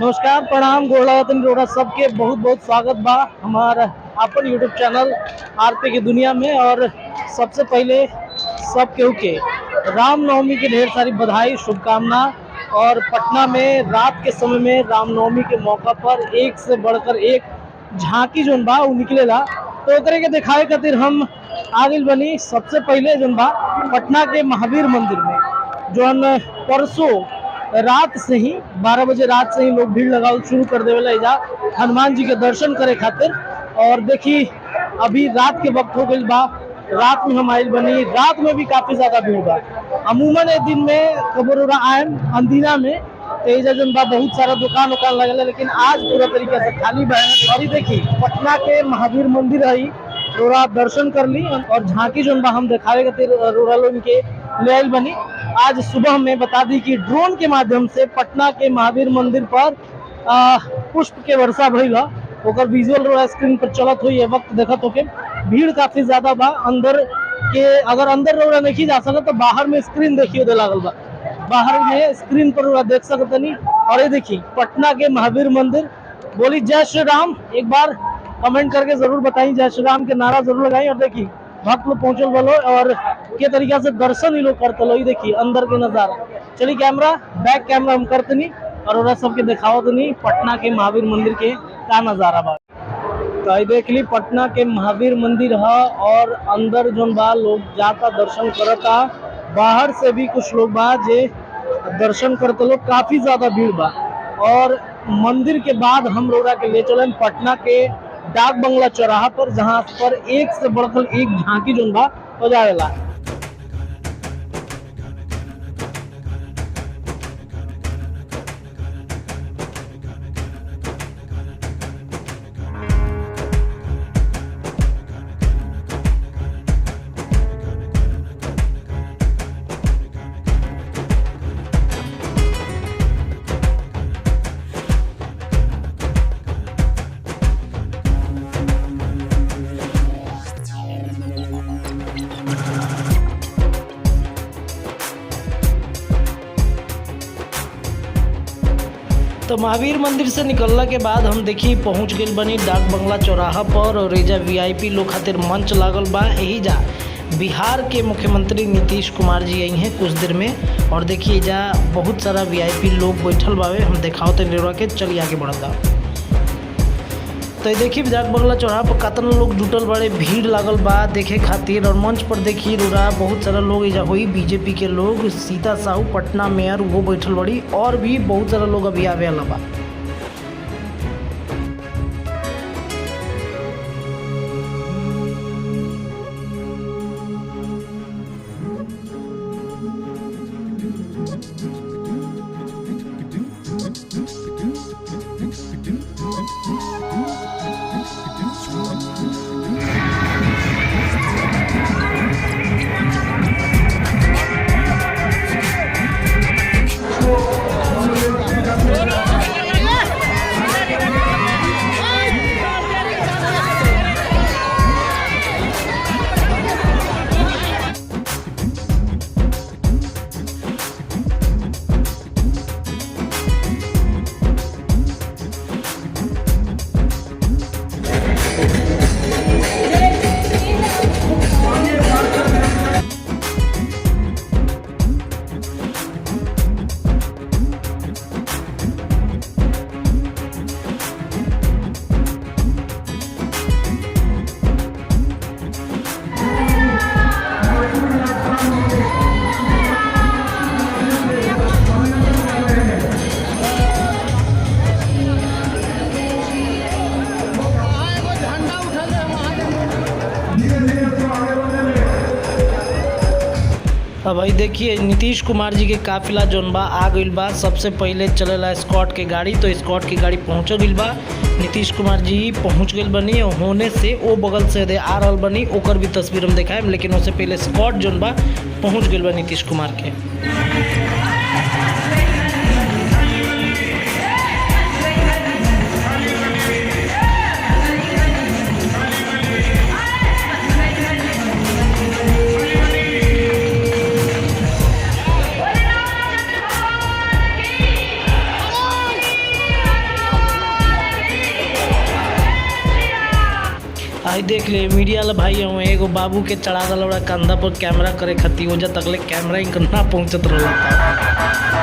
नमस्कार, प्रणाम, गोड़ावतन रोड़ा सबके बहुत बहुत स्वागत बा हमारा अपन यूट्यूब चैनल आरपी की दुनिया में। और सबसे पहले सब केहू के रामनवमी की ढेर सारी बधाई शुभकामना। और पटना में रात के समय में रामनवमी के मौका पर एक से बढ़कर एक झांकी जोन बा उ निकलेला, तो ओकरे के दिखावे खातिर हम आगे बनी। सबसे पहले जोन बा पटना के महावीर मंदिर में जोन परसों रात से ही 12 बजे रात से ही लोग भीड़ लगावल शुरू कर देवेला एजा हनुमान जी के दर्शन करे खातिर। और देखी अभी रात के वक्त हो गई बा, रात में हम आयल बनी, रात में भी काफी ज्यादा भीड़ बा। अमूमन एक दिन में खबर आयम अंधीना में एजा जन बा बहुत सारा दुकान उकान लगेला, लेकिन आज पूरा तरीके से खाली बा। और देखी पटना के महावीर मंदिर है, रोरा दर्शन कर ली और झांकी जोन बा हम दिखावे खातिर रोरा लोग के ले आयल बनी। आज सुबह में बता दी कि ड्रोन के माध्यम से पटना के महावीर मंदिर पर पुष्प के वर्षा भइल, ओकर विजुअल रोड़ा स्क्रीन पर चलत हुई। वक्त देखत हो के भीड़ काफी ज्यादा बा। अंदर के अगर अंदर रोड़ा नहीं जा सकता तो बाहर में स्क्रीन देखियो दे लागल बा, बाहर में स्क्रीन पर रोड़ा देख सकते नहीं। और ये देखी पटना के महावीर मंदिर, बोली जय श्री राम, एक बार कमेंट करके जरूर बताई, जय श्री राम के नारा जरूर लगाई। और देखी भक्त लोग पहुंचल बोलो और के तरीका से दर्शन ही लोग करते लो। देखिए अंदर के नजारा, चलिए कैमरा बैक कैमरा हम करते नहीं और सबके दिखावत नहीं पटना के महावीर मंदिर के क्या नजारा बा। तो देख ली पटना के महावीर मंदिर है और अंदर जोन बा लोग जाता दर्शन करता, बाहर से भी कुछ लोग बा जे दर्शन करते लोग, काफी ज्यादा भीड़ बा। और मंदिर के बाद हम लोग के ले चले पटना के डाक बंगला चौराहा पर, जहां पर एक से बढ़कर एक झांकी जोन बा हो जाएगा। तो महावीर मंदिर से निकलने के बाद हम देखी पहुंच गए बनी डाक बंगला चौराहा पर। और एजा वीआईपी लोग खातिर मंच लागल बा। यही जा बिहार के मुख्यमंत्री नीतीश कुमार जी आई हैं कुछ देर में। और देखिए एजा बहुत सारा वीआईपी लोग बैठल बावे, हम दिखाओ तो के चलिए आगे बढ़ता। तो देखिए डाक बंगला चौराहा पर कतना लोग जुटल बड़े, भीड़ लागल बा देखे खातिर। और मंच पर देखिए रोरा बहुत सारा लोग एजा हुई, बीजेपी के लोग, सीता साहू पटना मेयर वो बैठल बड़ी, और भी बहुत सारा लोग अभी आवे वाला बा। अब भाई देखिए नीतीश कुमार जी के काफिला जोन बा आ गइल बा। सबसे पहले चलेला स्कॉट के गाड़ी, तो स्कॉट की गाड़ी पहुँच गइल बा। नीतीश कुमार जी पहुँच गइल बनी, होने से ओ बगल से आ रहल बनी, ओकर भी तस्वीर हम दिखाएम। लेकिन उससे पहले स्कॉट जोन बा पहुँच गइल बा नीतीश कुमार के। देख ले मीडिया वाला भाई हूँ एगो बाबू के चढ़ा दल बड़ा कंधा पर कैमरा करे खती हो जा तकले कैमरा इनका ना पहुँचत रहा।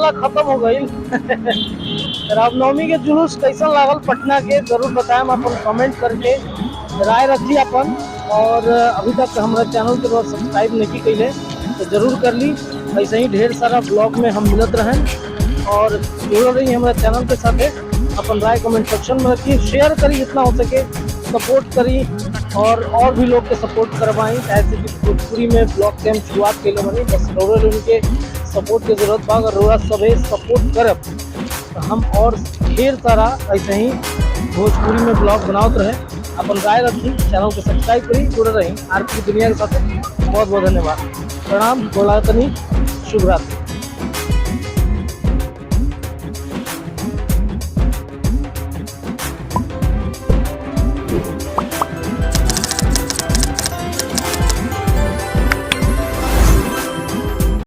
मेला खत्म हो गई। रामनवमी के जुलूस कैसा लागल पटना के जरूर बताएं, अपन कमेंट करके राय रखी अपन। और अभी तक हमारे चैनल के बाद सब्सक्राइब नहीं कैले तो जरूर कर ली। ऐसे ही ढेर सारा ब्लॉग में हम मिलत रहें और जुड़े रही हमारे चैनल के साथ। अपन राय कमेंट सेक्शन में रखिए, शेयर करी जितना हो सके, सपोर्ट करी और भी लोग के सपोर्ट करवाई। ऐसे कि भोजपुरी में ब्लॉग के हम शुरुआत के लिए बनी, बस रोड उनके सपोर्ट की जरूरत बा। अगर रोड़ा सभी सपोर्ट करब तो हम और ढेर सारा ऐसे ही भोजपुरी में ब्लॉग बनाते रहे। अपन राय रखी, चैनल को सब्सक्राइब करी, जुड़े रही आरती दुनिया के साथ। बहुत बहुत धन्यवाद, प्रणाम, गोलातनी, शुभ रात्रि।